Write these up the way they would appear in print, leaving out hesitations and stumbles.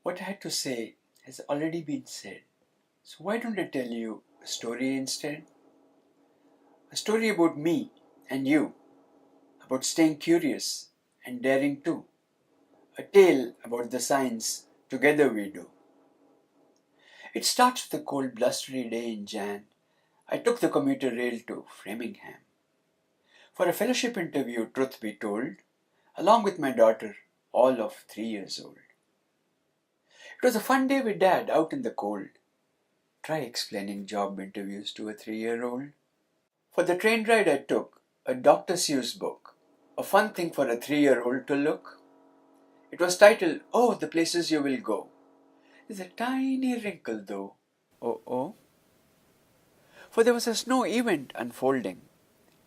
What I had to say has already been said, so why don't I tell you a story instead? A story about me and you, about staying curious and daring too. A tale about the science together we do. It starts with a cold, blustery day in Jan. I took the commuter rail to Framingham for a fellowship interview, truth be told, along with my daughter, all of 3 years old. It was a fun day with Dad out in the cold. Try explaining job interviews to a 3-year-old. For the train ride I took, a Dr. Seuss book, a fun thing for a 3-year-old to look. It was titled, "Oh, the Places You Will Go." There's a tiny wrinkle though. Oh. For there was a snow event unfolding,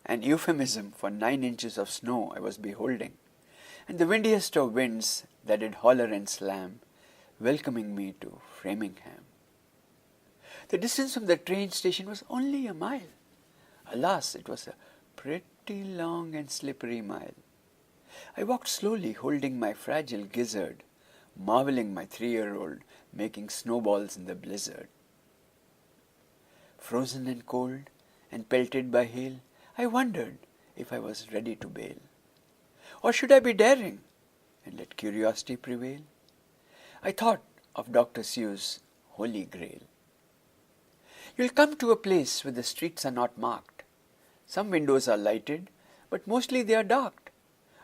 an euphemism for 9 inches of snow I was beholding, and the windiest of winds that did holler and slam, welcoming me to Framingham. The distance from the train station was only a mile. Alas, it was a pretty long and slippery mile. I walked slowly, holding my fragile gizzard, marveling my 3-year-old making snowballs in the blizzard. Frozen and cold and pelted by hail, I wondered if I was ready to bail. Or should I be daring and let curiosity prevail? I thought of Dr. Seuss' Holy Grail. You'll come to a place where the streets are not marked. Some windows are lighted, but mostly they are dark.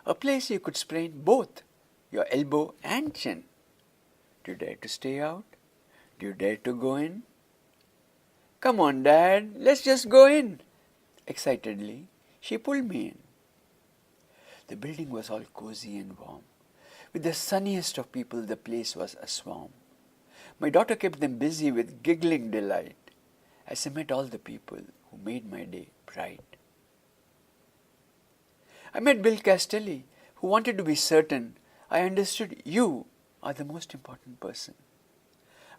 A place you could sprain both your elbow and chin. Do you dare to stay out? Do you dare to go in? Come on, Dad, let's just go in. Excitedly, she pulled me in. The building was all cozy and warm. With the sunniest of people, the place was aswarm. My daughter kept them busy with giggling delight as I met all the people who made my day bright. I met Bill Castelli, who wanted to be certain I understood you are the most important person.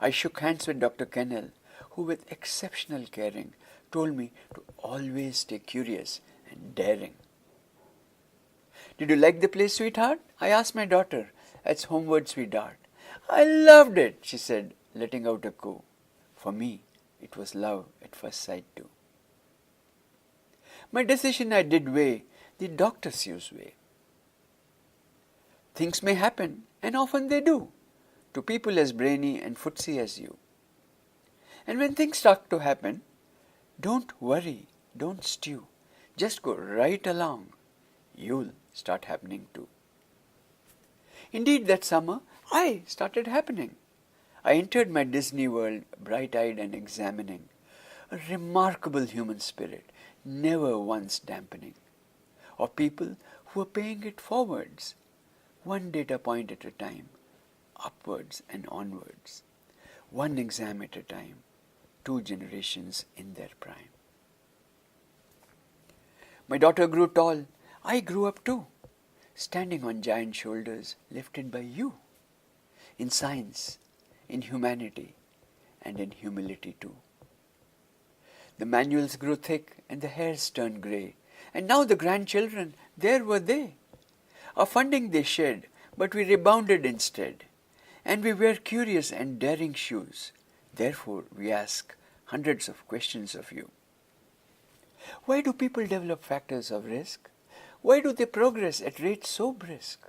I shook hands with Dr. Kennel, who with exceptional caring told me to always stay curious and daring. Did you like the place, sweetheart? I asked my daughter as homewards we dart. I loved it, she said, letting out a coo. For me, it was love at first sight too. My decision I did weigh the Dr. Seuss way. Things may happen, and often they do, to people as brainy and footsy as you. And when things start to happen, don't worry, don't stew. Just go right along. You'll start happening too. Indeed, that summer, I started happening. I entered my Disney world bright-eyed and examining, a remarkable human spirit, never once dampening, of people who were paying it forwards, one data point at a time, upwards and onwards, one exam at a time, 2 generations in their prime. My daughter grew tall, I grew up too, standing on giant shoulders lifted by you, in science, in humanity, and in humility too. The manuals grew thick and the hairs turned grey, and now the grandchildren, there were they. Our funding they shed, but we rebounded instead, and we wear curious and daring shoes. Therefore we ask hundreds of questions of you. Why do people develop factors of risk? Why do they progress at rates so brisk?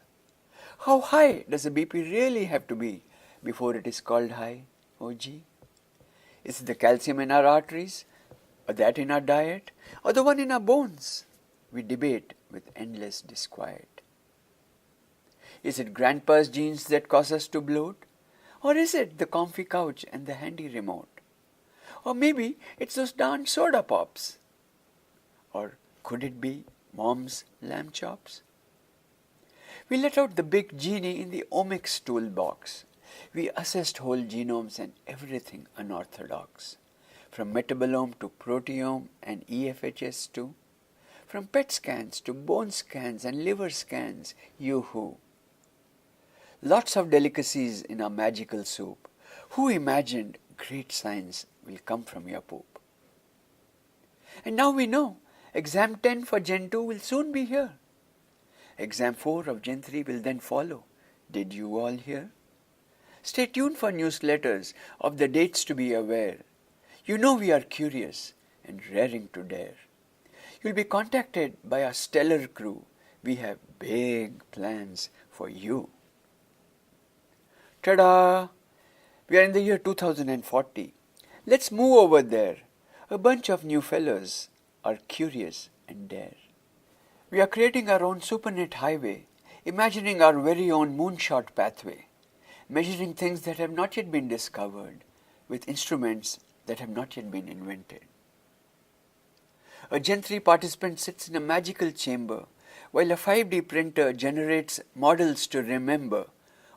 How high does the BP really have to be before it is called high, oh gee? Is it the calcium in our arteries, or that in our diet, or the one in our bones? We debate with endless disquiet. Is it grandpa's genes that cause us to bloat? Or is it the comfy couch and the handy remote? Or maybe it's those darn soda pops? Or could it be mom's lamb chops? We let out the big genie in the omics toolbox. We assessed whole genomes and everything unorthodox, from metabolome to proteome and EFHS too, from PET scans to bone scans and liver scans, yoo-hoo. Lots of delicacies in our magical soup. Who imagined great science will come from your poop? And now we know exam 10 for Gen 2 will soon be here. Exam 4 of Gen 3 will then follow. Did you all hear? Stay tuned for newsletters of the dates to be aware. You know we are curious and raring to dare. You'll be contacted by our stellar crew. We have big plans for you. Ta-da! We are in the year 2040. Let's move over there. A bunch of new fellows are curious and dare. We are creating our own supernet highway, imagining our very own moonshot pathway, measuring things that have not yet been discovered with instruments that have not yet been invented. A Gen 3 participant sits in a magical chamber while a 5D printer generates models to remember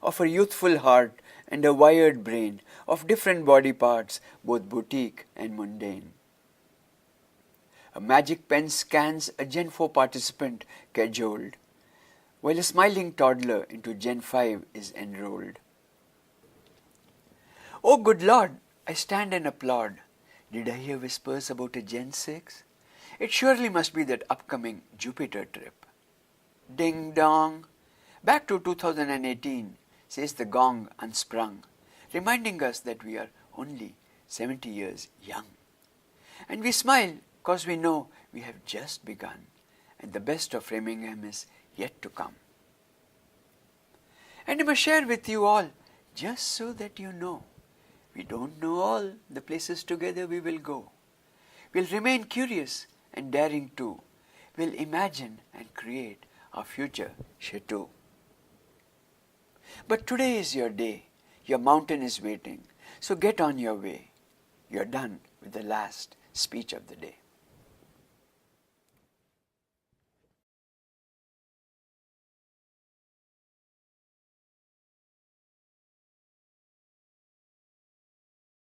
of a youthful heart and a wired brain of different body parts, both boutique and mundane. A magic pen scans a Gen 4 participant cajoled, while a smiling toddler into Gen 5 is enrolled. Oh good Lord, I stand and applaud. Did I hear whispers about a Gen 6? It surely must be that upcoming Jupiter trip. Ding dong. Back to 2018, says the gong unsprung, reminding us that we are only 70 years young. And we smile because we know we have just begun and the best of Framingham is yet to come. And I must share with you all, just so that you know, we don't know all the places together we will go. We'll remain curious and daring too. We'll imagine and create our future chateau. But today is your day. Your mountain is waiting. So get on your way. You're done with the last speech of the day.